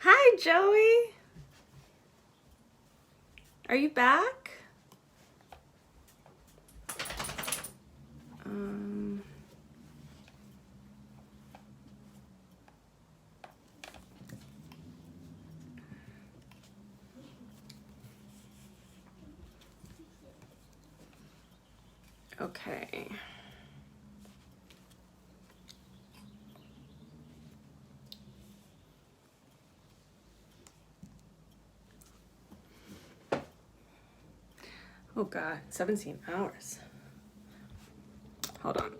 Hi, Joey. Are you back? Okay. Oh God, 17 hours. Hold on.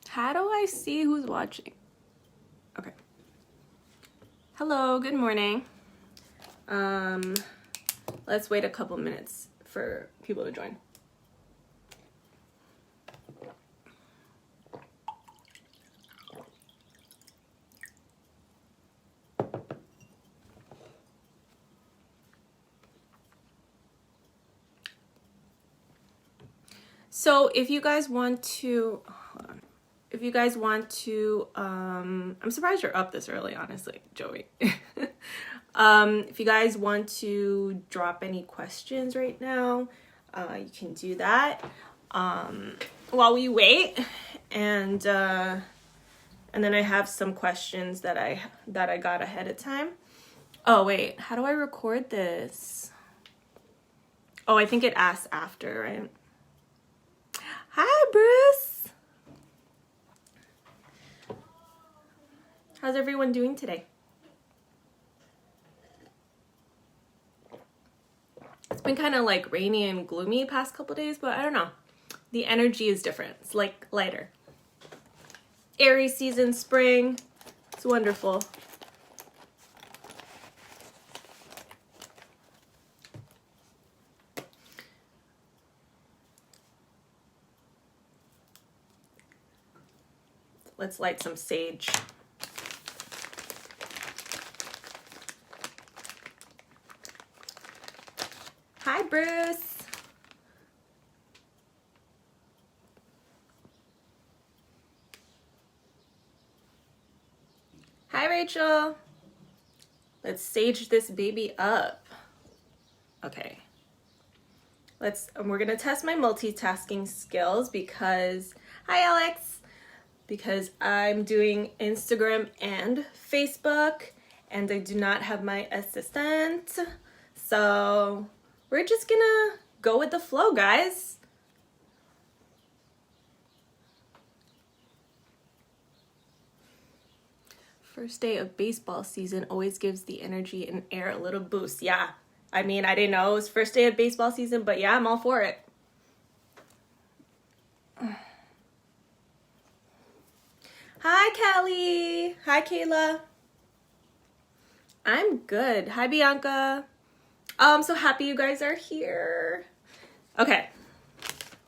How do I see who's watching? Okay. Hello, good morning. Let's wait a couple minutes for people to join. So if you guys want to, hold on. If you guys want to, I'm surprised you're up this early, honestly, Joey. If you guys want to drop any questions right now, you can do that while we wait. And then I have some questions that I got ahead of time. Oh wait, how do I record this? Oh, I think it asks after, right? Hi, Bruce. How's everyone doing today? It's been kind of like rainy and gloomy past couple days, but I don't know. The energy is different. It's like lighter. Aries season, spring. It's wonderful. Let's light some sage. Hi, Bruce. Hi, Rachel. Let's sage this baby up. Okay. We're gonna test my multitasking skills because, hi, Alex. Because I'm doing Instagram and Facebook and I do not have my assistant. So we're just gonna go with the flow, guys. First day of baseball season always gives the energy and air a little boost. Yeah, I mean, I didn't know it was first day of baseball season, but yeah, I'm all for it. Hi, Callie. Hi, Kayla. I'm good. Hi, Bianca. I'm so happy you guys are here. Okay.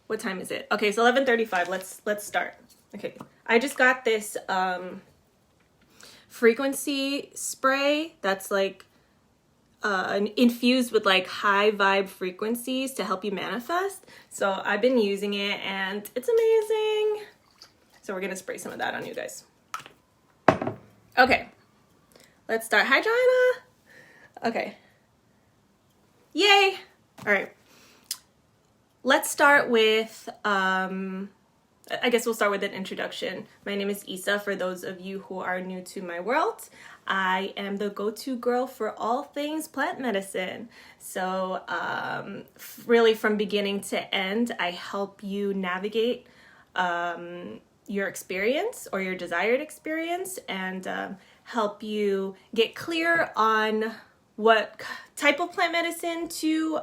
What time is it? Okay, so 11:35. Let's start. Okay. I just got this frequency spray that's like infused with like high vibe frequencies to help you manifest. So I've been using it and it's amazing. So we're gonna spray some of that on you guys. Okay, let's start. Hi, Joanna. Okay. Yay. All right. Let's start with, I guess we'll start with an introduction. My name is Isa, for those of you who are new to my world. I am the go-to girl for all things plant medicine. So really from beginning to end, I help you navigate your experience or your desired experience and help you get clear on what type of plant medicine to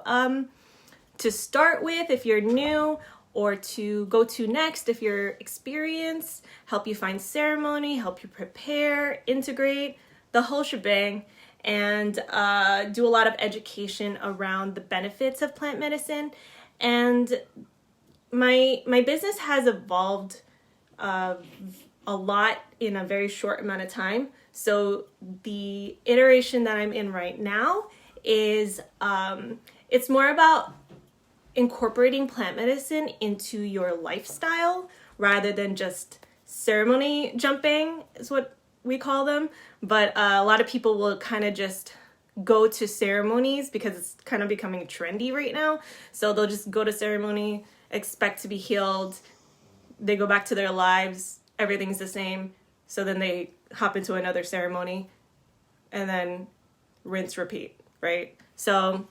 start with if you're new, or to go to next if you're experienced, help you find ceremony, help you prepare, integrate, the whole shebang. and do a lot of education around the benefits of plant medicine. And my business has evolved a lot in a very short amount of time. So the iteration that I'm in right now is it's more about incorporating plant medicine into your lifestyle rather than just ceremony jumping is what we call them. But a lot of people will kind of just go to ceremonies because it's kind of becoming trendy right now. So they'll just go to ceremony, expect to be healed. They go back to their lives. Everything's the same. So then they hop into another ceremony and then rinse, repeat, right? So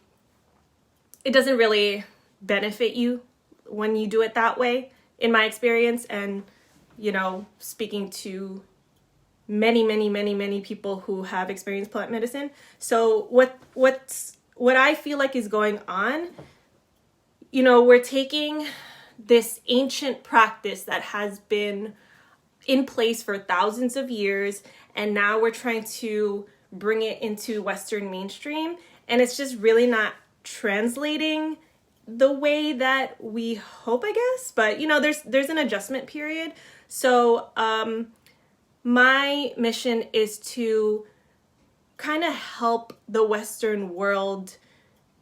it doesn't really benefit you when you do it that way, in my experience. And, you know, speaking to many people who have experienced plant medicine. So what I feel like is going on, you know, we're taking this ancient practice that has been in place for thousands of years, and now we're trying to bring it into Western mainstream, and it's just really not translating the way that we hope, I guess. But, you know, there's an adjustment period. So my mission is to kind of help the Western world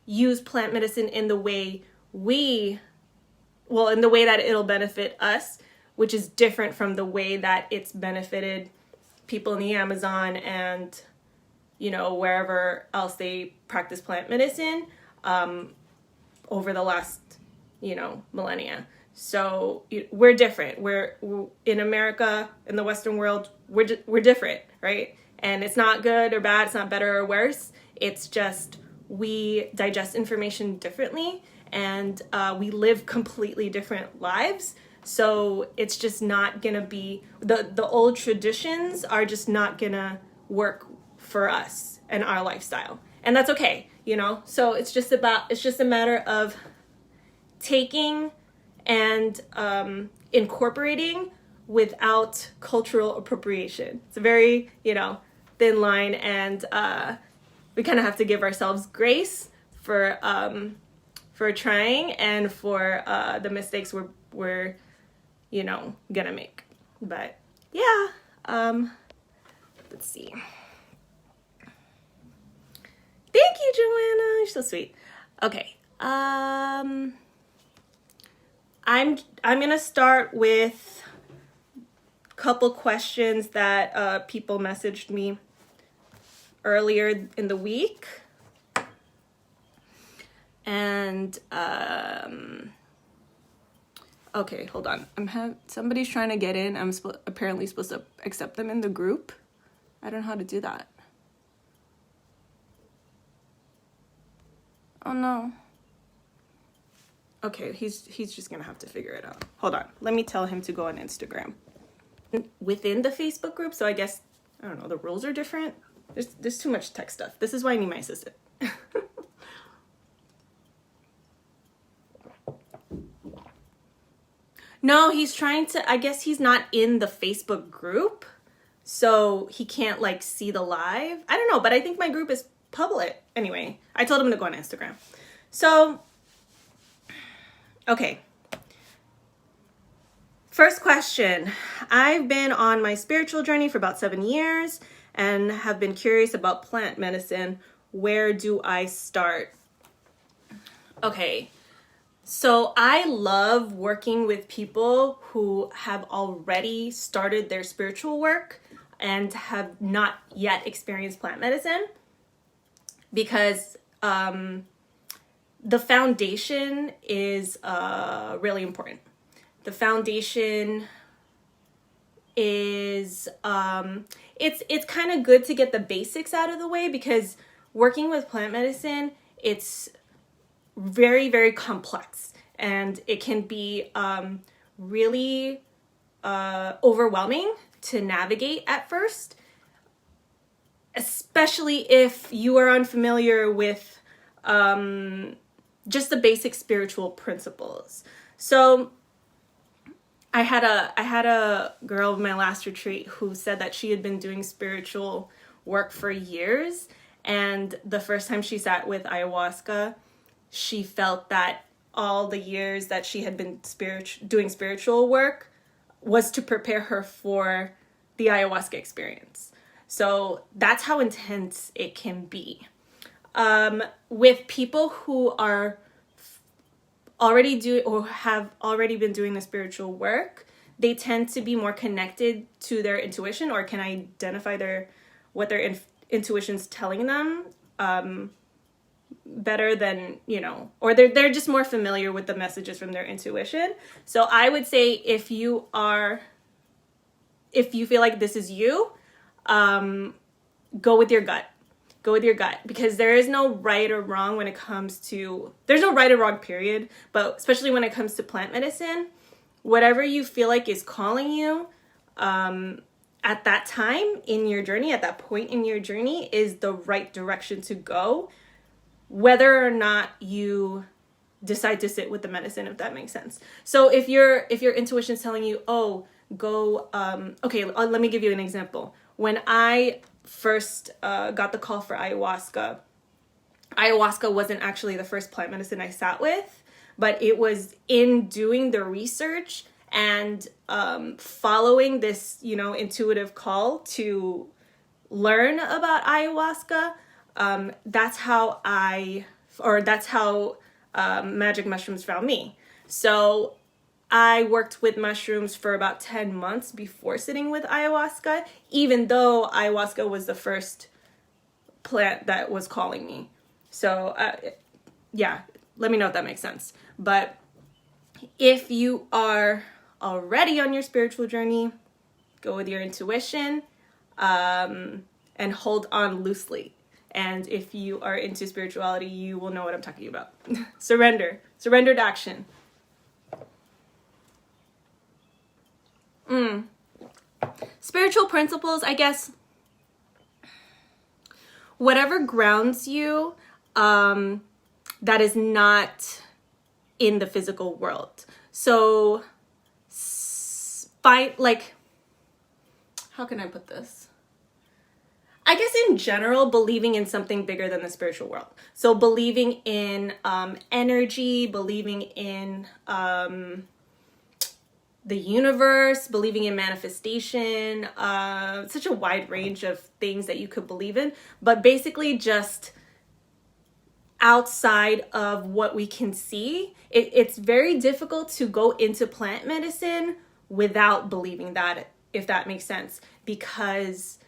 use plant medicine in the way in the way that it'll benefit us, which is different from the way that it's benefited people in the Amazon and, you know, wherever else they practice plant medicine over the last, you know, millennia. So we're different. We're in America, in the Western world, we're different, right? And it's not good or bad. It's not better or worse. It's just we digest information differently, and we live completely different lives. So it's just not gonna be the old traditions are just not gonna work for us and our lifestyle, and that's okay, you know. So it's just a matter of taking and incorporating without cultural appropriation. It's a very, you know, thin line, and we kind of have to give ourselves grace for trying and for the mistakes we're you know, gonna make. But yeah, let's see. Thank you, Joanna. You're so sweet. Okay. I'm gonna start with a couple questions that people messaged me earlier in the week. And okay, hold on. Somebody's trying to get in. I'm apparently supposed to accept them in the group. I don't know how to do that. Oh no. Okay, he's just gonna have to figure it out. Hold on. Let me tell him to go on Instagram. Within the Facebook group, so I guess, I don't know, the rules are different. There's too much tech stuff. This is why I need my assistant. No, he's trying to, I guess he's not in the Facebook group, so he can't like see the live. I don't know, but I think my group is public. Anyway, I told him to go on Instagram. So, okay. First question. I've been on my spiritual journey for about 7 years and have been curious about plant medicine. Where do I start? Okay. So I love working with people who have already started their spiritual work and have not yet experienced plant medicine, because the foundation is really important. The foundation is it's kind of good to get the basics out of the way, because working with plant medicine, it's very, very complex, and it can be really overwhelming to navigate at first, especially if you are unfamiliar with just the basic spiritual principles. So I had a girl in my last retreat who said that she had been doing spiritual work for years, And the first time she sat with ayahuasca, she felt that all the years that she had been doing spiritual work was to prepare her for the ayahuasca experience. So that's how intense it can be. With people who are already or have already been doing the spiritual work, they tend to be more connected to their intuition, or can identify what their intuition's telling them better than, or they're just more familiar with the messages from their intuition. So I would say if you feel like this is you, go with your gut. Go with your gut, because there is no right or wrong when it comes to, there's no right or wrong period, but especially when it comes to plant medicine, whatever you feel like is calling you at that time in your journey, at that point in your journey, is the right direction to go, whether or not you decide to sit with the medicine, if that makes sense. So if your intuition is telling you, oh, go, okay, let me give you an example. When I first got the call for ayahuasca wasn't actually the first plant medicine I sat with, but it was in doing the research and following this, intuitive call to learn about ayahuasca. That's how magic mushrooms found me. So I worked with mushrooms for about 10 months before sitting with ayahuasca, even though ayahuasca was the first plant that was calling me. So, yeah, let me know if that makes sense. But if you are already on your spiritual journey, go with your intuition and hold on loosely. And if you are into spirituality, you will know what I'm talking about. Surrendered action. Spiritual principles, I guess, whatever grounds you, that is not in the physical world. So, how can I put this? I guess in general, believing in something bigger than the spiritual world. So believing in energy, believing in the universe, believing in manifestation, such a wide range of things that you could believe in, but basically just outside of what we can see. It's very difficult to go into plant medicine without believing that, if that makes sense, because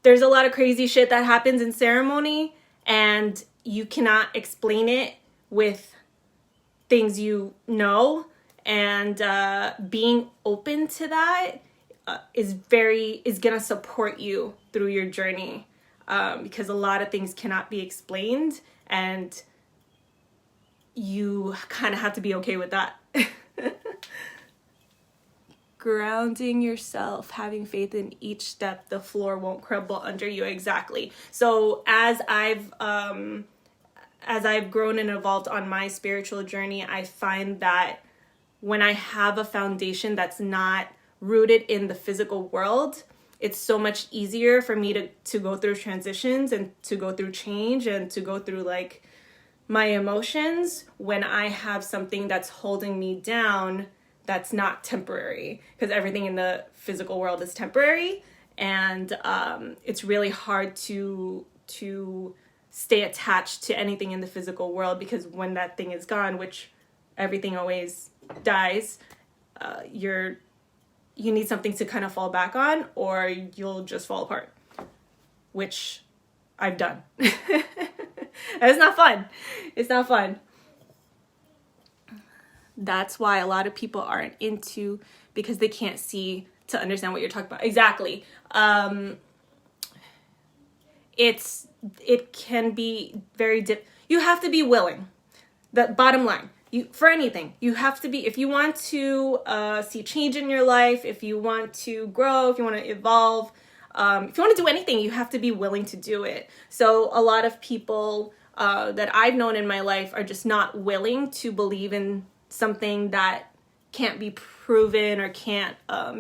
there's a lot of crazy shit that happens in ceremony and you cannot explain it with things you know. And being open to that is gonna support you through your journey, because a lot of things cannot be explained, and you kind of have to be okay with that. Grounding yourself, having faith in each step, the floor won't crumble under you. Exactly. So as I've grown and evolved on my spiritual journey, I find that when I have a foundation that's not rooted in the physical world, it's so much easier for me to go through transitions and to go through change and to go through like my emotions when I have something that's holding me down that's not temporary, because everything in the physical world is temporary, and it's really hard to stay attached to anything in the physical world, because when that thing is gone, which everything always dies, you need something to kind of fall back on, or you'll just fall apart, which I've done. It's not fun. That's why a lot of people aren't into, because they can't see to understand what you're talking about. Exactly. It can be very you have to be willing. The bottom line, for anything, you have to be, if you want to see change in your life, if you want to grow, if you want to evolve, if you want to do anything, you have to be willing to do it. So a lot of people that I've known in my life are just not willing to believe in something that can't be proven or can't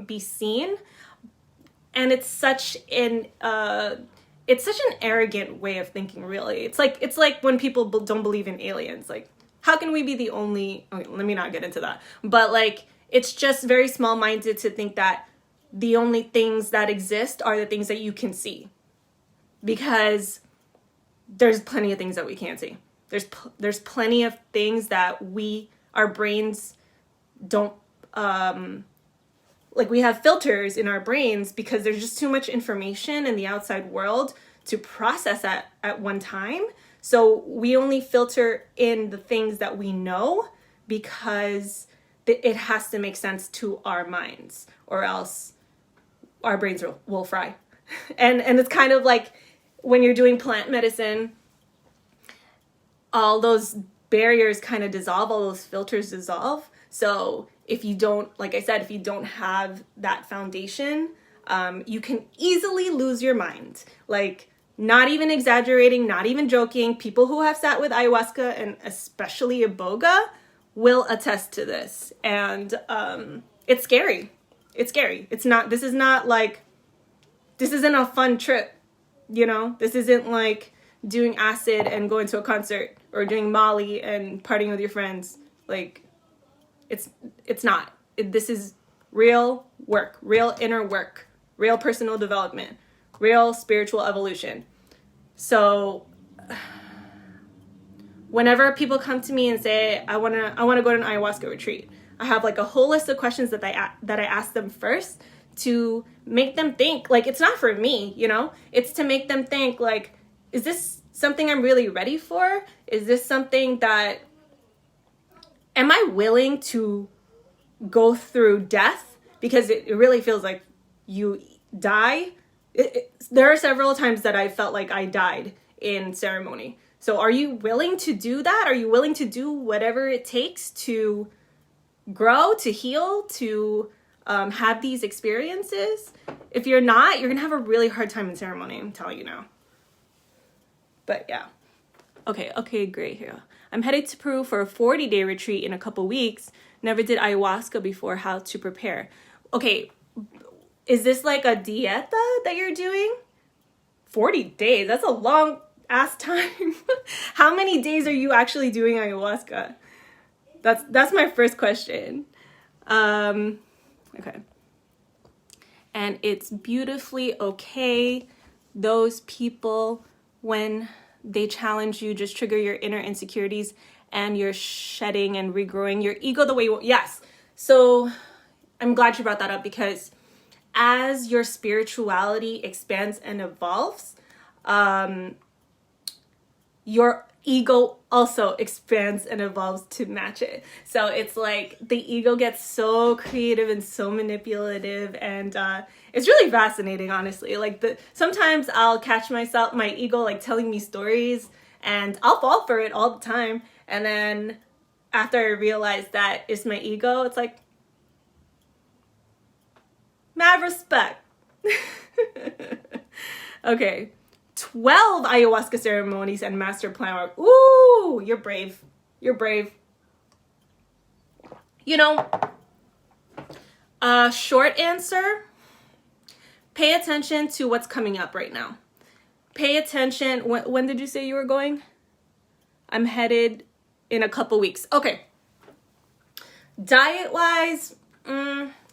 be seen. And it's such an it's such an arrogant way of thinking, really. It's like when people don't believe in aliens. Like, how can we be the only... Okay, let me not get into that. But, like, it's just very small-minded to think that the only things that exist are the things that you can see. Because there's plenty of things that we can't see. There's plenty of things that our brains don't... like, we have filters in our brains because there's just too much information in the outside world to process at one time. So we only filter in the things that we know because it has to make sense to our minds, or else our brains will fry. And it's kind of like when you're doing plant medicine, all those barriers kind of dissolve, all those filters dissolve. So if you don't, like I said, if you don't have that foundation, you can easily lose your mind. Like, not even exaggerating, not even joking. People who have sat with ayahuasca, and especially iboga, will attest to this. And it's scary. It's scary. This isn't a fun trip, you know? This isn't like doing acid and going to a concert, or doing Molly and partying with your friends. Like, it's not. This is real work, real inner work, real personal development, real spiritual evolution. So whenever people come to me and say, I want to go to an ayahuasca retreat, I have like a whole list of questions that I ask them first to make them think. Like, it's not for me, you know? It's to make them think, like, is this something I'm really ready for? Is this something that... Am I willing to go through death? Because it really feels like you die. There are several times that I felt like I died in ceremony. So are you willing to do that? Are you willing to do whatever it takes to grow, to heal, to have these experiences? If you're not, you're going to have a really hard time in ceremony, I'm telling you now. But yeah. Okay, great here. I'm headed to Peru for a 40-day retreat in a couple weeks. Never did ayahuasca before. How to prepare? Okay, is this like a dieta that you're doing? 40 days, that's a long ass time. How many days are you actually doing ayahuasca? That's my first question. Okay. And it's beautifully okay. Those people, when they challenge you, just trigger your inner insecurities, and you're shedding and regrowing your ego the way you want. Yes. So I'm glad you brought that up, because as your spirituality expands and evolves, your ego also expands and evolves to match it. So it's like the ego gets so creative and so manipulative, and it's really fascinating, honestly. Like, sometimes I'll catch my ego like telling me stories, and I'll fall for it all the time. And then after I realize that it's my ego, it's like, mad respect. Okay. 12 ayahuasca ceremonies and master plan work. Ooh, you're brave. You're brave. You know, short answer, pay attention to what's coming up right now. Pay attention. When did you say you were going? I'm headed in a couple weeks. Okay. Diet-wise,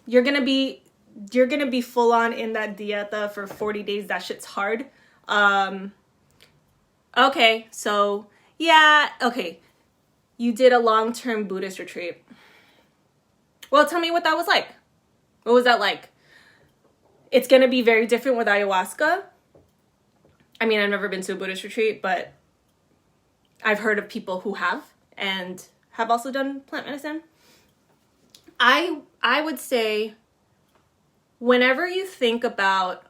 you're gonna be full on in that dieta for 40 days. That shit's hard. Okay, so yeah, okay. You did a long-term Buddhist retreat. Well, tell me what that was like. What was that like? It's gonna be very different with ayahuasca. I mean, I've never been to a Buddhist retreat, but I've heard of people who have, and have also done plant medicine. I would say, whenever you think about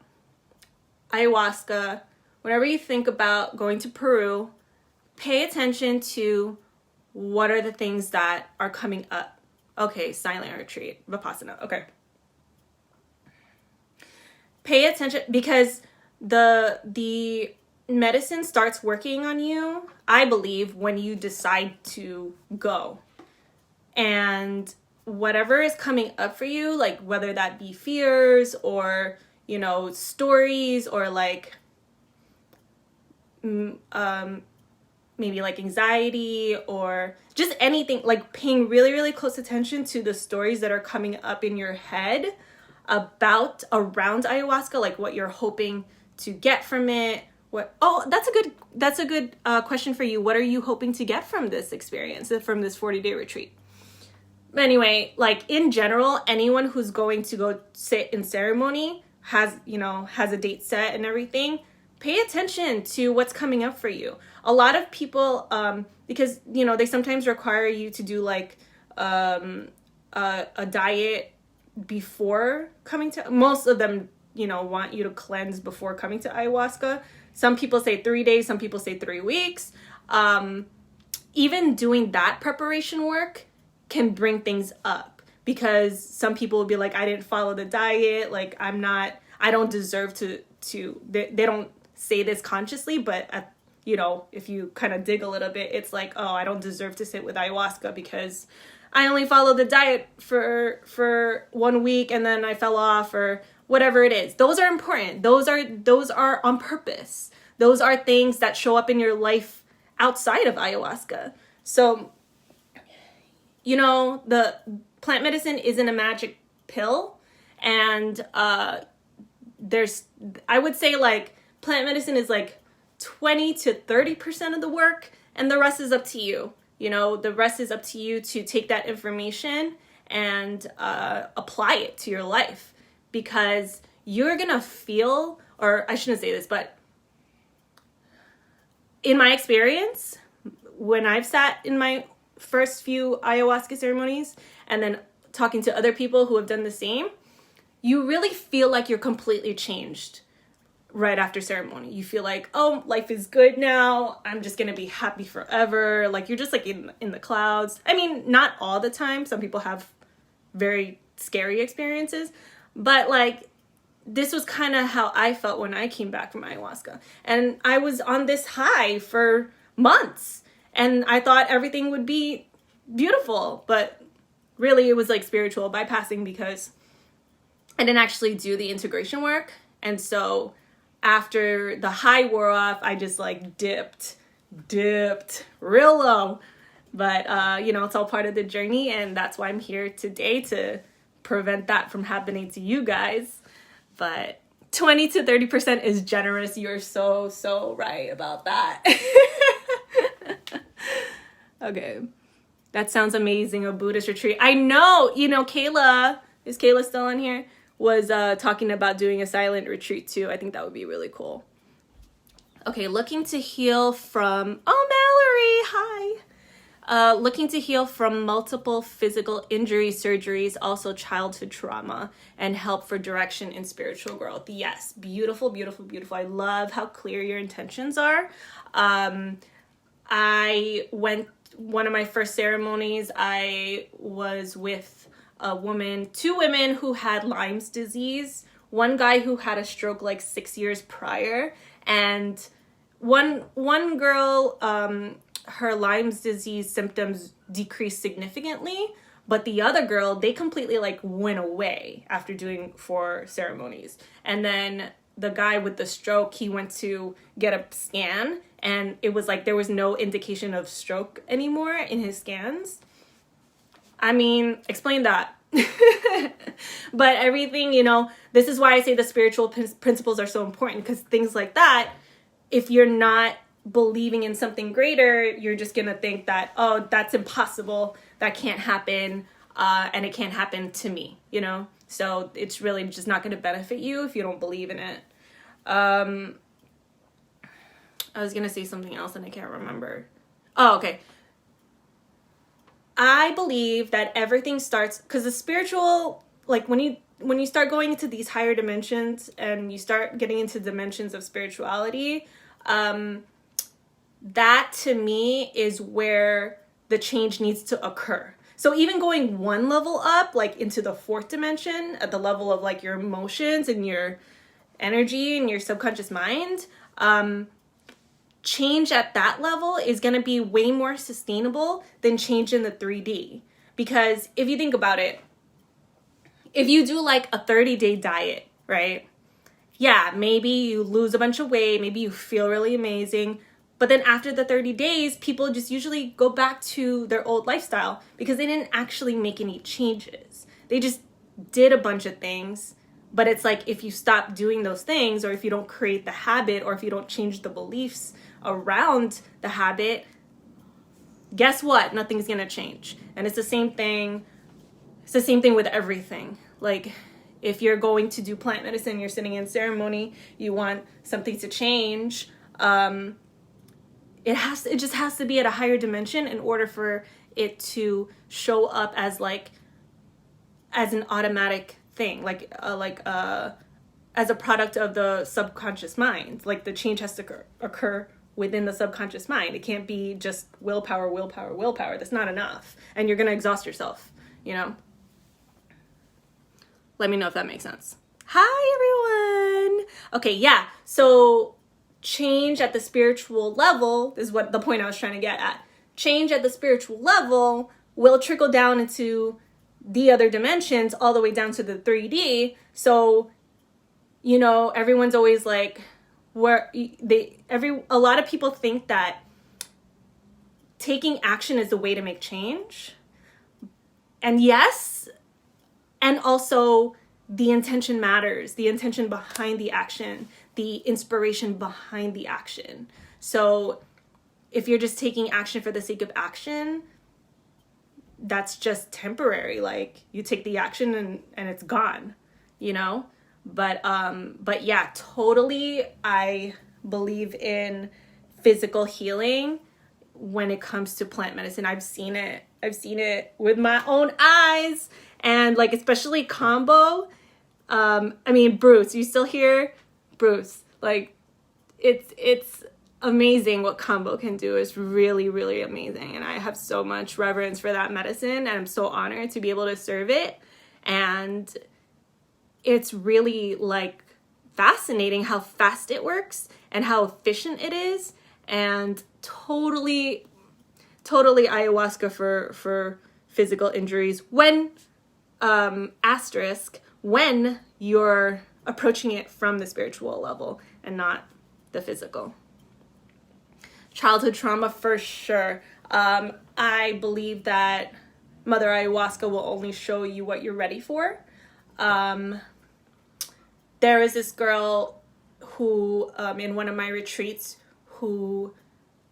ayahuasca, whenever you think about going to Peru, pay attention to what are the things that are coming up. Okay, silent retreat, Vipassana. Okay. Pay attention, because the medicine starts working on you, I believe, when you decide to go. And whatever is coming up for you, like whether that be fears or, you know, stories, or like maybe like anxiety or just anything, like paying really, really close attention to the stories that are coming up in your head around ayahuasca, like what you're hoping to get from it. That's a good question for you. What are you hoping to get from this experience, from this 40-day retreat? Anyway, like in general, anyone who's going to go sit in ceremony has a date set and everything. Pay attention to what's coming up for you. A lot of people, because, they sometimes require you to do like a diet before coming to, most of them, want you to cleanse before coming to ayahuasca. Some people say 3 days, some people say 3 weeks. Even doing that preparation work can bring things up, because some people will be like, I didn't follow the diet. Like, I don't deserve to, they don't say this consciously, but if you kind of dig a little bit, it's like, oh, I don't deserve to sit with ayahuasca because I only followed the diet for 1 week and then I fell off, or whatever it is. Those are important. Those are on purpose. Those are things that show up in your life outside of ayahuasca. So, the plant medicine isn't a magic pill, and I would say like plant medicine is like 20 to 30% of the work, and the rest is up to you. The rest is up to you to take that information and apply it to your life, because you're gonna feel, or I shouldn't say this, but in my experience, when I've sat in my first few ayahuasca ceremonies and then talking to other people who have done the same, you really feel like you're completely changed right after ceremony. You feel like, oh, life is good now. I'm just going to be happy forever. Like, you're just like in the clouds. I mean, not all the time. Some people have very scary experiences, but like, this was kind of how I felt when I came back from ayahuasca. And I was on this high for months, and I thought everything would be beautiful, but really it was like spiritual bypassing, because I didn't actually do the integration work. And so after the high wore off, I just like dipped real low. But, it's all part of the journey, and that's why I'm here today, to prevent that from happening to you guys. But 20 to 30% is generous. You're so, so right about that. Okay. That sounds amazing, a Buddhist retreat. I know, Kayla, is Kayla still on here? Was talking about doing a silent retreat too. I think that would be really cool. Okay, looking to heal from, Mallory, hi. Looking to heal from multiple physical injuries, surgeries, also childhood trauma, and help for direction in spiritual growth. Yes, beautiful, beautiful, beautiful. I love how clear your intentions are. One of my first ceremonies, I was with two women who had Lyme's disease, one guy who had a stroke like 6 years prior, and one girl, her Lyme's disease symptoms decreased significantly, but the other girl, they completely like went away after doing 4 ceremonies. And then the guy with the stroke, he went to get a scan, and it was like there was no indication of stroke anymore in his scans. I mean, explain that. But everything, this is why I say the spiritual principles are so important, because things like that, if you're not believing in something greater, you're just gonna think that, oh, that's impossible, that can't happen, and it can't happen to me, so it's really just not gonna benefit you if you don't believe in it. I was gonna say something else and I can't remember. Oh, okay. I believe that everything starts, because the spiritual, like when you start going into these higher dimensions and you start getting into dimensions of spirituality, that to me is where the change needs to occur. So even going one level up, like into the 4th dimension, at the level of like your emotions and your energy and your subconscious mind, change at that level is going to be way more sustainable than change in the 3D. Because if you think about it, if you do like a 30-day diet, right? yeah, maybe you lose a bunch of weight, maybe you feel really amazing, but then after the 30 days, people just usually go back to their old lifestyle because they didn't actually make any changes. They just did a bunch of things, but it's like if you stop doing those things, or if you don't create the habit, or if you don't change the beliefs around the habit, guess what? Nothing's gonna change. And it's the same thing. It's the same thing with everything. Like, if you're going to do plant medicine, you're sitting in ceremony, you want something to change, it just has to be at a higher dimension in order for it to show up as an automatic thing, as a product of the subconscious mind. Like, the change has to occur within the subconscious mind. It can't be just willpower. That's not enough, and you're gonna exhaust yourself. Let me know if that makes sense. Hi, everyone. Okay, yeah. So change at the spiritual level is what the point I was trying to get at. Change at the spiritual level will trickle down into the other dimensions, all the way down to the 3D. So, everyone's always like, a lot of people think that taking action is the way to make change. And yes, and also the intention matters, the intention behind the action, the inspiration behind the action. So if you're just taking action for the sake of action, that's just temporary. Like, you take the action and it's gone, But yeah, totally, I believe in physical healing when it comes to plant medicine. I've seen it with my own eyes. And especially combo. Bruce, you still here? Bruce, it's amazing what combo can do. It's really, really amazing. And I have so much reverence for that medicine, and I'm so honored to be able to serve it. And it's really fascinating how fast it works and how efficient it is, and totally ayahuasca for physical injuries when when you're approaching it from the spiritual level and not the physical. Childhood trauma, for sure. I believe that Mother Ayahuasca will only show you what you're ready for. There is this girl who, in one of my retreats, who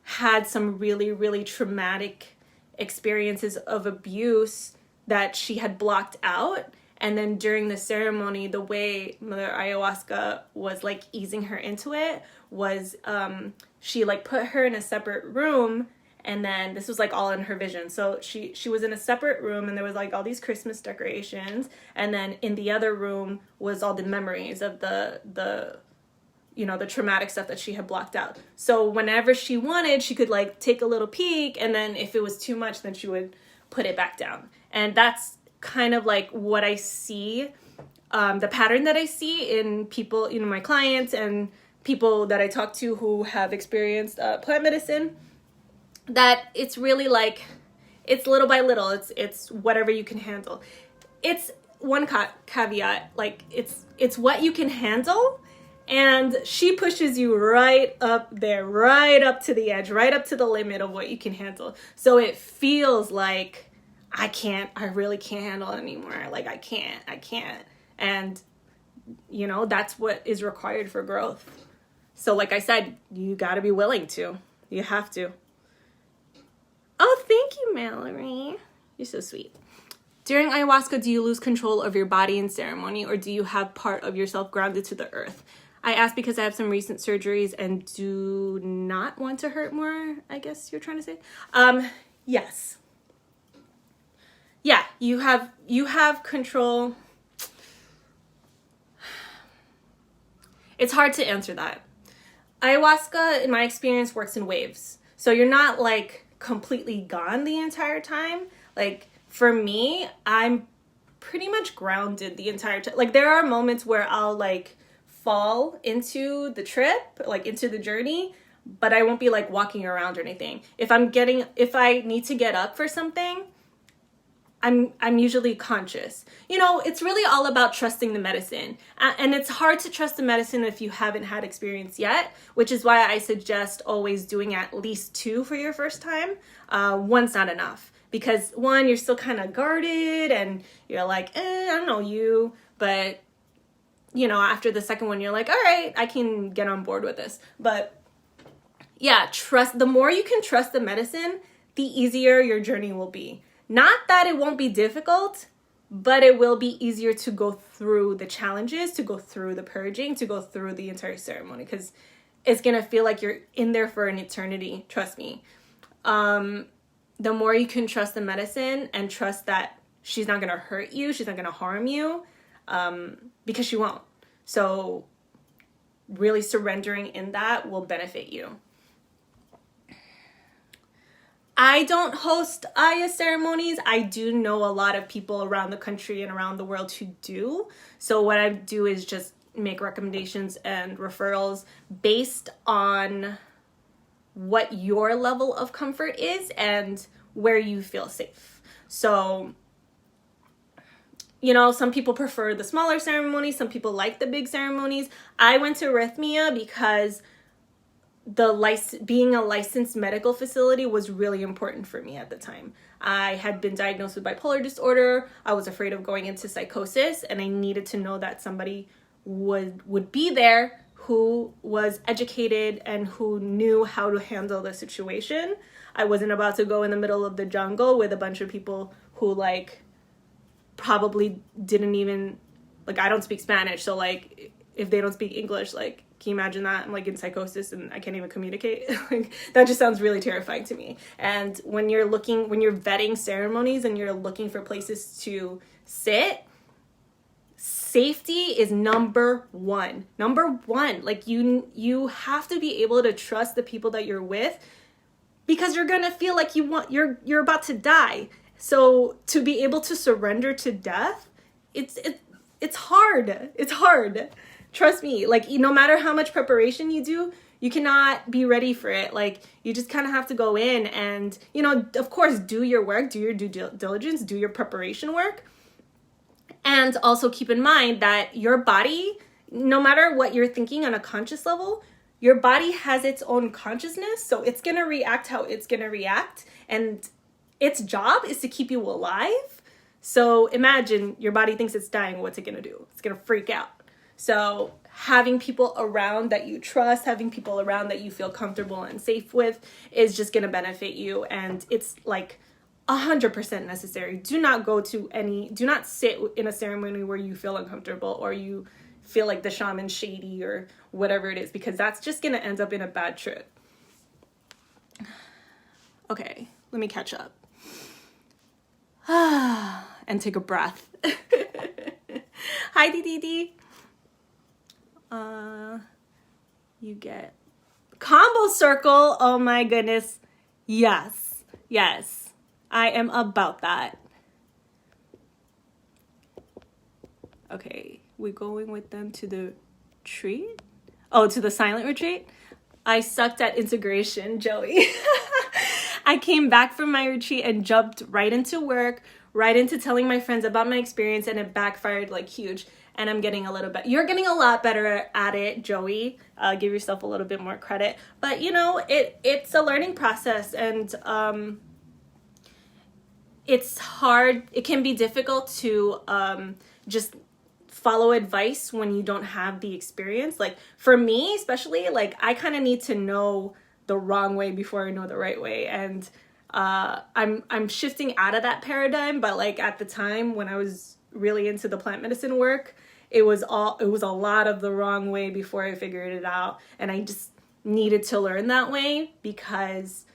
had some really, really traumatic experiences of abuse that she had blocked out. And then during the ceremony, the way Mother Ayahuasca was easing her into it was she put her in a separate room, and then this was all in her vision. So she was in a separate room, and there was all these Christmas decorations, and then in the other room was all the memories of the traumatic stuff that she had blocked out. So whenever she wanted, she could take a little peek, and then if it was too much, then she would put it back down. And that's kind of what I see, the pattern that I see in people, my clients and people that I talk to who have experienced plant medicine, that it's really it's little by little. It's whatever you can handle. It's one caveat, it's what you can handle. And she pushes you right up there, right up to the edge, right up to the limit of what you can handle. So it feels like, I really can't handle it anymore. I can't. And, that's what is required for growth. So like I said, you got to be willing to. You have to. Oh, thank you, Mallory. You're so sweet. During ayahuasca, do you lose control of your body in ceremony, or do you have part of yourself grounded to the earth? I ask because I have some recent surgeries and do not want to hurt more, I guess you're trying to say. Yes. Yeah, you have control. It's hard to answer that. Ayahuasca, in my experience, works in waves. So you're not completely gone the entire time. For me, I'm pretty much grounded the entire time. There are moments where I'll fall into the trip, into the journey, but I won't be walking around or anything. If I need to get up for something, I'm usually conscious. You know, it's really all about trusting the medicine. And it's hard to trust the medicine if you haven't had experience yet, which is why I suggest always doing at least 2 for your first time. One's not enough. Because 1, you're still kind of guarded and you're like, I don't know you. But, you know, after the second one, you're like, all right, I can get on board with this. But yeah, the more you can trust the medicine, the easier your journey will be. Not that it won't be difficult, but it will be easier to go through the challenges, to go through the purging, to go through the entire ceremony, because it's going to feel like you're in there for an eternity. Trust me. The more you can trust the medicine and trust that she's not going to hurt you, she's not going to harm you, because she won't. So really surrendering in that will benefit you. I don't host Aya ceremonies. I do know a lot of people around the country and around the world who do. So what I do is just make recommendations and referrals based on what your level of comfort is and where you feel safe. So, you know, some people prefer the smaller ceremonies. Some people like the big ceremonies. I went to Arrhythmia because being a licensed medical facility was really important for me at the time. I had been diagnosed with bipolar disorder. I was afraid of going into psychosis, and I needed to know that somebody would be there who was educated and who knew how to handle the situation. I wasn't about to go in the middle of the jungle with a bunch of people who like probably didn't even, like, I don't speak Spanish, so like if they don't speak English, like, can you imagine that? I'm like in psychosis and I can't even communicate. Like, that just sounds really terrifying to me. And when you're vetting ceremonies and you're looking for places to sit, safety is number one. Like, you have to be able to trust the people that you're with, because you're gonna feel like you're about to die. So to be able to surrender to death, it's hard. It's hard. Trust me, like, no matter how much preparation you do, you cannot be ready for it. Like, you just kind of have to go in and, you know, of course, do your work, do your due diligence, do your preparation work. And also keep in mind that your body, no matter what you're thinking on a conscious level, your body has its own consciousness. So it's going to react how it's going to react. And its job is to keep you alive. So imagine your body thinks it's dying. What's it going to do? It's going to freak out. So having people around that you trust, having people around that you feel comfortable and safe with is just going to benefit you. And it's like 100% necessary. Do not sit in a ceremony where you feel uncomfortable or you feel like the shaman's shady or whatever it is, because that's just going to end up in a bad trip. Okay, let me catch up. And take a breath. Hi, Dee. You get combo circle. Oh my goodness. Yes. I am about that. Okay, we're going with them to the retreat? Oh, to the silent retreat? I sucked at integration, Joey. I came back from my retreat and jumped right into work, right into telling my friends about my experience, and it backfired like huge. And I'm getting a little bit, you're getting a lot better at it, Joey. Give yourself a little bit more credit. But, you know, it's a learning process, and it's hard. It can be difficult to just follow advice when you don't have the experience. Like, for me, especially, like, I kind of need to know the wrong way before I know the right way. And I'm shifting out of that paradigm. But, like, at the time when I was really into the plant medicine work, it was a lot of the wrong way before I figured it out. And I just needed to learn that way, because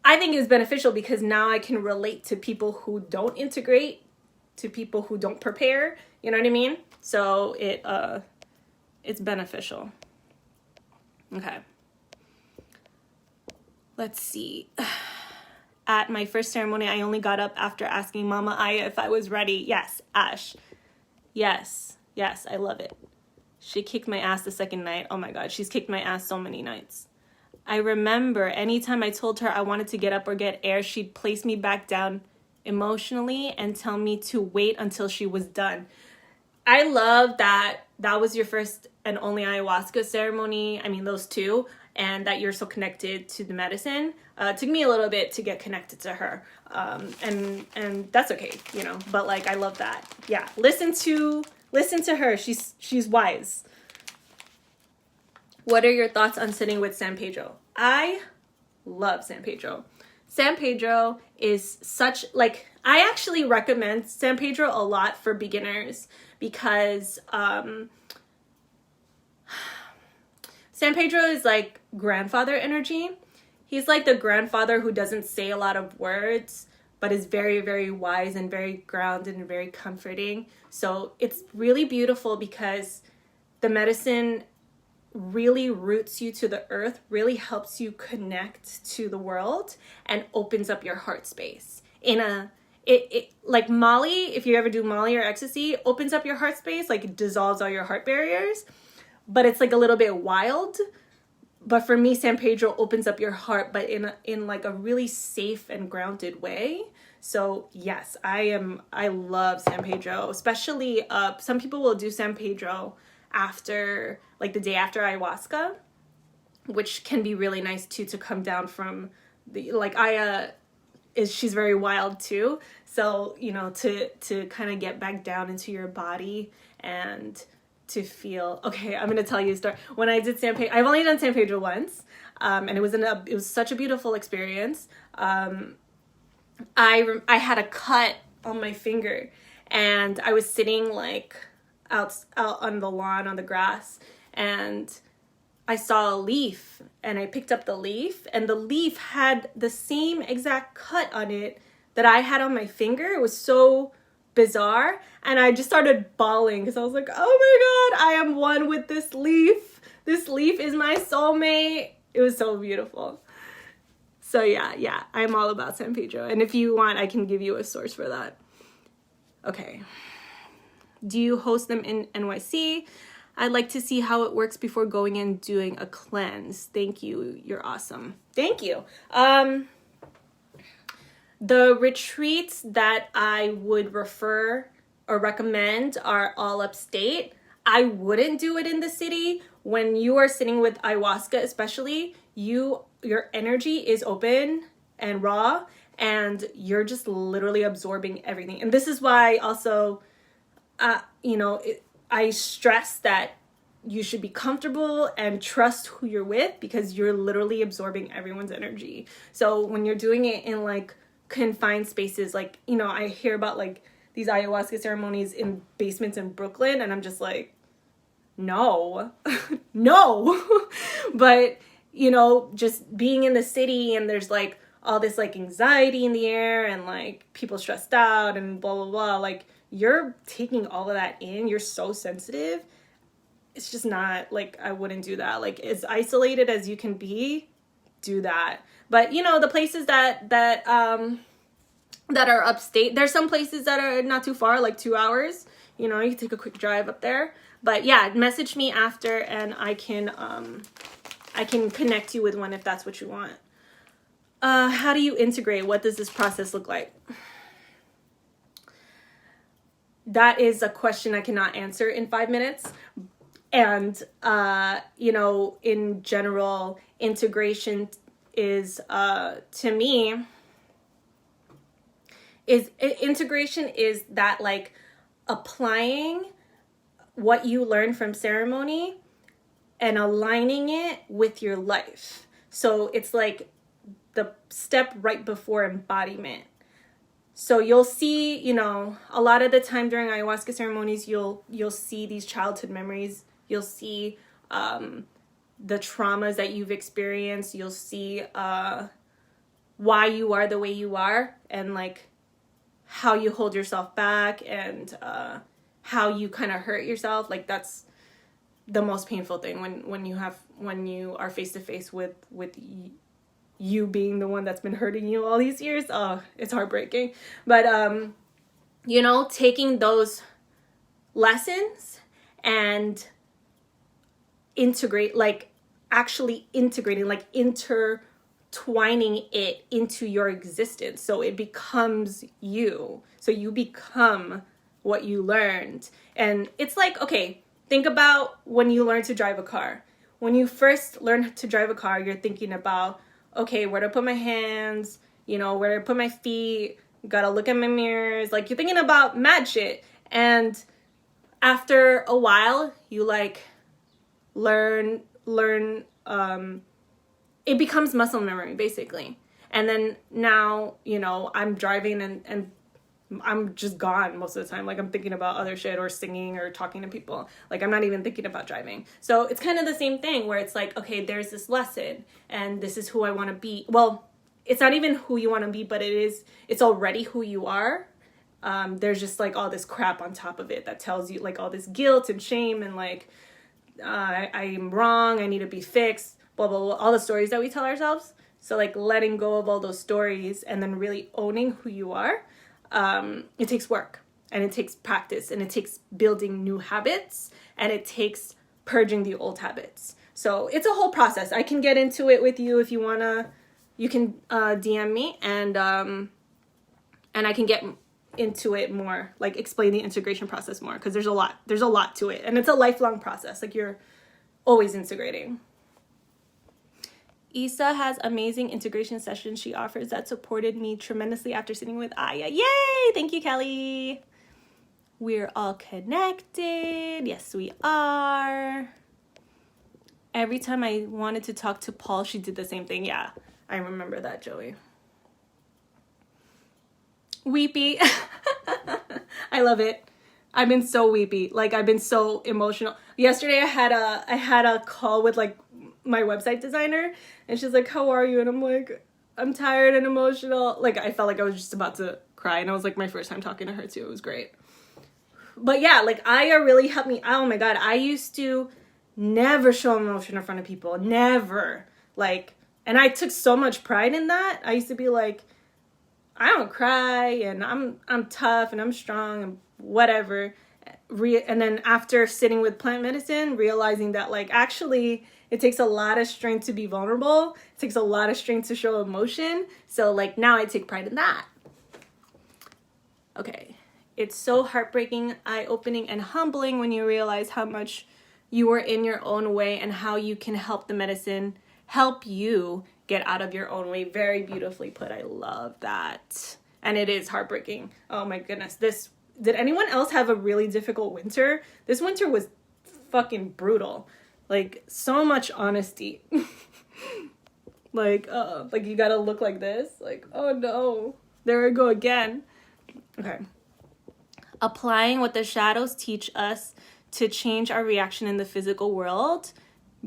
I think it was beneficial, because now I can relate to people who don't integrate, to people who don't prepare, you know what I mean? So it's beneficial. Okay. Let's see. At my first ceremony, I only got up after asking Mama Aya if I was ready. Yes, Ash. Yes, I love it. She kicked my ass the second night. Oh my God, she's kicked my ass so many nights. I remember anytime I told her I wanted to get up or get air, she'd place me back down emotionally and tell me to wait until she was done. I love that that was your first and only ayahuasca ceremony. I mean, those two, and that you're so connected to the medicine. It took me a little bit to get connected to her, and that's okay, you know. But like, I love that. Yeah, listen to her. She's wise. What are your thoughts on sitting with San Pedro? I love San Pedro. San Pedro is such, like, I actually recommend San Pedro a lot for beginners because San Pedro is like grandfather energy. He's like the grandfather who doesn't say a lot of words, but is very, very wise and very grounded and very comforting. So it's really beautiful because the medicine really roots you to the earth, really helps you connect to the world, and opens up your heart space. It like Molly, if you ever do Molly or ecstasy, opens up your heart space, like it dissolves all your heart barriers, but it's like a little bit wild. But for me, San Pedro opens up your heart, but in like a really safe and grounded way. So yes, I love San Pedro, especially some people will do San Pedro after, like the day after ayahuasca, which can be really nice too, to come down from the, like, she's very wild too. So, you know, to kind of get back down into your body and to feel, okay, I'm going to tell you a story. When I did San Pedro, I've only done San Pedro once. And it was such a beautiful experience. I had a cut on my finger, and I was sitting like out on the lawn on the grass, and I saw a leaf, and I picked up the leaf, and the leaf had the same exact cut on it that I had on my finger. It was so bizarre, and I just started bawling because I was like, oh my god, I am one with this leaf. This leaf is my soulmate. It was so beautiful. So yeah, I'm all about San Pedro, and if you want, I can give you a source for that. Okay. Do you host them in NYC? I'd like to see how it works before going and doing a cleanse. Thank you. You're awesome. Thank you. The retreats that I would refer or recommend are all upstate. I wouldn't do it in the city. When you are sitting with ayahuasca, especially, your energy is open and raw, and you're just literally absorbing everything. And this is why also, I stress that you should be comfortable and trust who you're with, because you're literally absorbing everyone's energy. So when you're doing it in like confined spaces, like, you know, I hear about like these ayahuasca ceremonies in basements in Brooklyn, and I'm just like, no, no. But, you know, just being in the city, and there's like all this like anxiety in the air, and like people stressed out and blah, blah, blah. Like, you're taking all of that in. You're so sensitive. It's just not, like, I wouldn't do that. Like, as isolated as you can be, do that. But, you know, the places that are upstate, there's some places that are not too far, like 2 hours. You know, you can take a quick drive up there. But yeah, message me after, and I can connect you with one if that's what you want. How do you integrate? What does this process look like? That is a question I cannot answer in 5 minutes. And, you know, in general, integration is, to me, integration is that, like, applying what you learn from ceremony and aligning it with your life. So it's like the step right before embodiment. So you'll see, you know, a lot of the time during ayahuasca ceremonies, you'll see these childhood memories. You'll see the traumas that you've experienced. You'll see why you are the way you are, and like how you hold yourself back, and how you kind of hurt yourself. Like, that's the most painful thing when you are face to face with you being the one that's been hurting you all these years. Oh, it's heartbreaking. But you know, taking those lessons and integrate, like actually integrating, like twining it into your existence. So it becomes you. So you become what you learned. And it's like, okay, think about when you learn to drive a car. When you first learn to drive a car, you're thinking about, okay, where to put my hands, you know, where to put my feet, gotta look at my mirrors. Like, you're thinking about mad shit. And after a while, you like learn, it becomes muscle memory, basically. And then now, you know, I'm driving and I'm just gone most of the time. Like, I'm thinking about other shit or singing or talking to people. Like, I'm not even thinking about driving. So it's kind of the same thing where it's like, okay, there's this lesson and this is who I want to be. Well, it's not even who you want to be, but it's already who you are. There's just like all this crap on top of it that tells you like all this guilt and shame and like, I'm wrong, I need to be fixed, blah, blah, blah, all the stories that we tell ourselves. So like letting go of all those stories and then really owning who you are, it takes work and it takes practice and it takes building new habits and it takes purging the old habits. So it's a whole process. I can get into it with you if you wanna. You can DM me and I can get into it more, like explain the integration process more, because there's a lot to it and it's a lifelong process. Like, you're always integrating. Issa has amazing integration sessions she offers that supported me tremendously after sitting with Aya. Yay! Thank you, Kelly. We're all connected. Yes, we are. Every time I wanted to talk to Paul, she did the same thing. Yeah, I remember that, Joey. Weepy. I love it. I've been so weepy. Like, I've been so emotional. Yesterday I had a call with like my website designer and she's like, how are you? And I'm like, I'm tired and emotional. Like, I felt like I was just about to cry and it was like my first time talking to her too. It was great. But yeah, like Aya really helped me. Oh my God. I used to never show emotion in front of people. Never. Like, and I took so much pride in that. I used to be like, I don't cry and I'm tough and I'm strong and whatever. And then after sitting with plant medicine, realizing that like actually it takes a lot of strength to be vulnerable. It takes a lot of strength to show emotion. So like now I take pride in that. Okay. It's so heartbreaking, eye-opening, and humbling when you realize how much you were in your own way and how you can help the medicine help you get out of your own way. Very beautifully put. I love that. And it is heartbreaking. Oh my goodness. Did anyone else have a really difficult winter? This winter was fucking brutal. Like, so much honesty. like you gotta look like this. Like, oh no, there I go again. Okay. Applying what the shadows teach us to change our reaction in the physical world.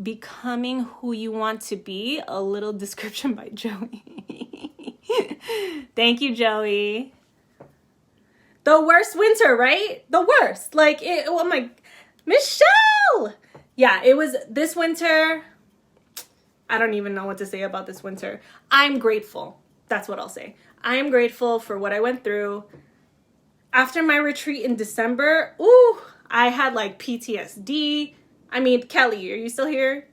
Becoming who you want to be. A little description by Joey. Thank you, Joey. The worst winter, right? The worst. Like, oh my, Michelle! Yeah, it was this winter. I don't even know what to say about this winter. I'm grateful. That's what I'll say. I am grateful for what I went through. After my retreat in December, I had like PTSD. I mean, Kelly, are you still here?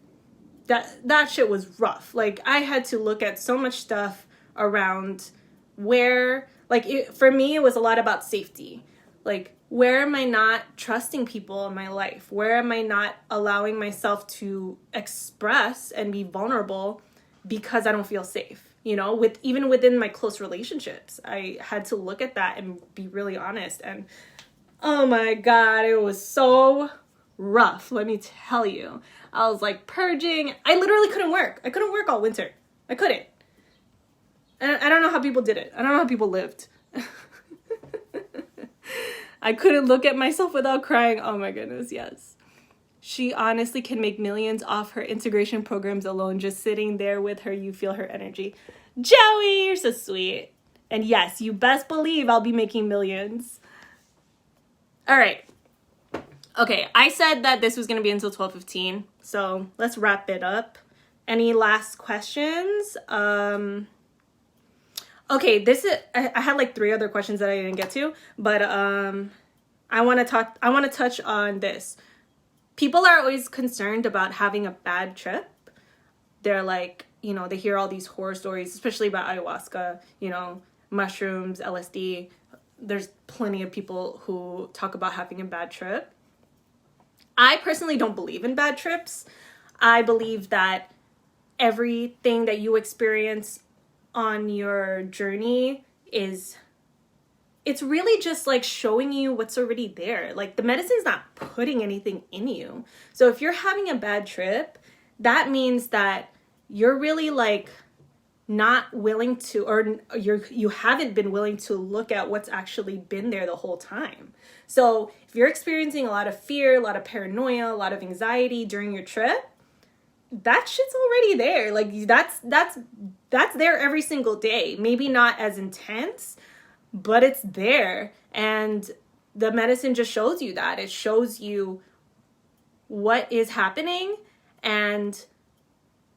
That shit was rough. Like, I had to look at so much stuff around where, like, for me, it was a lot about safety. Like, where am I not trusting people in my life? Where am I not allowing myself to express and be vulnerable because I don't feel safe? You know, even within my close relationships, I had to look at that and be really honest. And oh my God, it was so rough, let me tell you. I was like purging. I literally couldn't work. I couldn't work all winter. I couldn't. And I don't know how people did it. I don't know how people lived. I couldn't look at myself without crying. Oh my goodness, yes. She honestly can make millions off her integration programs alone. Just sitting there with her, you feel her energy. Joey, you're so sweet. And yes, you best believe I'll be making millions. All right. Okay, I said that this was going to be until 12:15, so let's wrap it up. Any last questions? Okay, I had like 3 other questions that I didn't get to, but I want to touch on this. People are always concerned about having a bad trip. They're like, you know, they hear all these horror stories, especially about ayahuasca, you know, mushrooms, LSD. There's plenty of people who talk about having a bad trip. I personally don't believe in bad trips. I believe that everything that you experience on your journey it's really just like showing you what's already there. Like the medicine's not putting anything in you. So if you're having a bad trip, that means that you're really like not willing to, or you haven't been willing to look at what's actually been there the whole time. So if you're experiencing a lot of fear, a lot of paranoia, a lot of anxiety during your trip, that shit's already there. Like that's there every single day. Maybe not as intense, but it's there. And the medicine just shows you that. It shows you what is happening and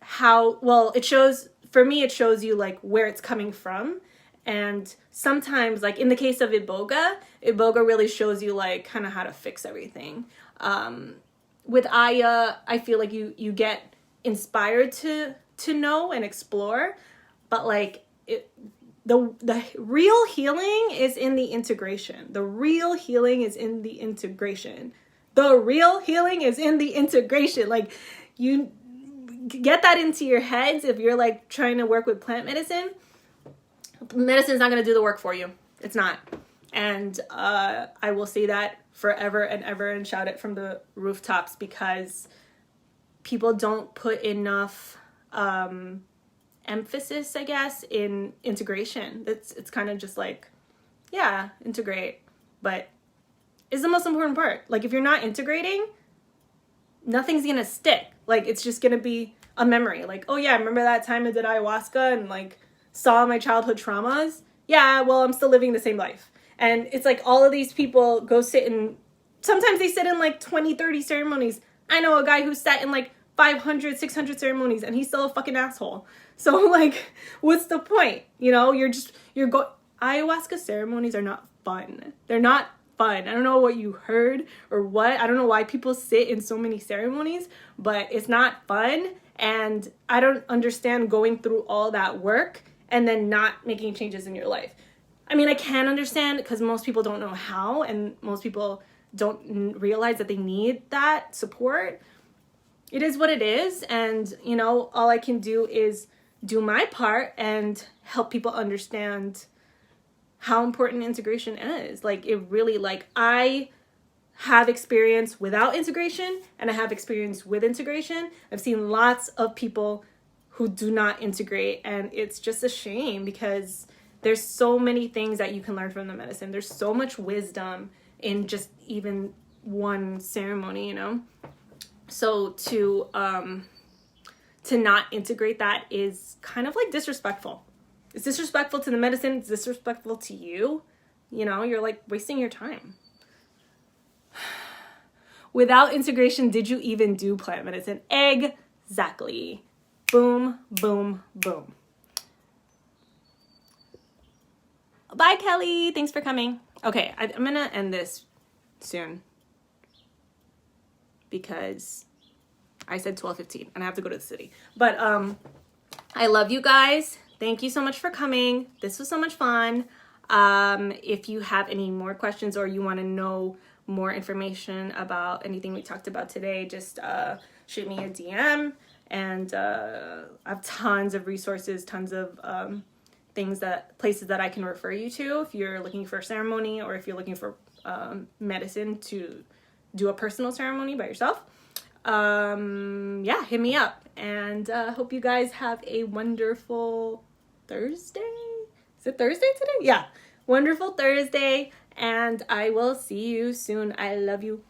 how, well, it shows, for me, it shows you like where it's coming from. And sometimes, like in the case of Iboga really shows you like kind of how to fix everything. With Aya, I feel like you get inspired to know and explore, but like the real healing is in the integration. The real healing is in the integration. The real healing is in the integration. Like, you get that into your heads. If you're like trying to work with plant medicine, medicine's not going to do the work for you. It's not. And I will say that forever and ever and shout it from the rooftops, because people don't put enough emphasis, I guess, in integration. It's kind of just like, yeah, integrate, but it's the most important part. Like, if you're not integrating, nothing's gonna stick. Like, it's just gonna be a memory. Like, oh yeah, remember that time I did ayahuasca and like saw my childhood traumas? Yeah, well, I'm still living the same life. And it's like all of these people go sit in, sometimes they sit in like 20, 30 ceremonies. I know a guy who sat in like 500, 600 ceremonies and he's still a fucking asshole. So like, what's the point? You know, ayahuasca ceremonies are not fun. They're not fun. I don't know what you heard or what. I don't know why people sit in so many ceremonies, but it's not fun. And I don't understand going through all that work and then not making changes in your life. I mean, I can understand, because most people don't know how, and most people don't realize that they need that support. It is what it is. And, you know, all I can do is do my part and help people understand how important integration is. Like, it really, like, I have experience without integration and I have experience with integration. I've seen lots of people who do not integrate, and it's just a shame, because there's so many things that you can learn from the medicine. There's so much wisdom in just even one ceremony, you know? So to not integrate that is kind of like disrespectful. It's disrespectful to the medicine. It's disrespectful to you. You know, you're like wasting your time. Without integration, did you even do plant medicine? Exactly. Boom, boom, boom. Bye, Kelly. Thanks for coming. Okay, I'm going to end this soon, because I said 12:15 and I have to go to the city. But I love you guys. Thank you so much for coming. This was so much fun. If you have any more questions or you want to know more information about anything we talked about today, just shoot me a DM. And I have tons of resources, tons of places that I can refer you to if you're looking for a ceremony, or if you're looking for medicine to do a personal ceremony by yourself. Yeah, hit me up. And hope you guys have a wonderful Thursday. Is it Thursday today? Yeah. Wonderful Thursday. And I will see you soon. I love you.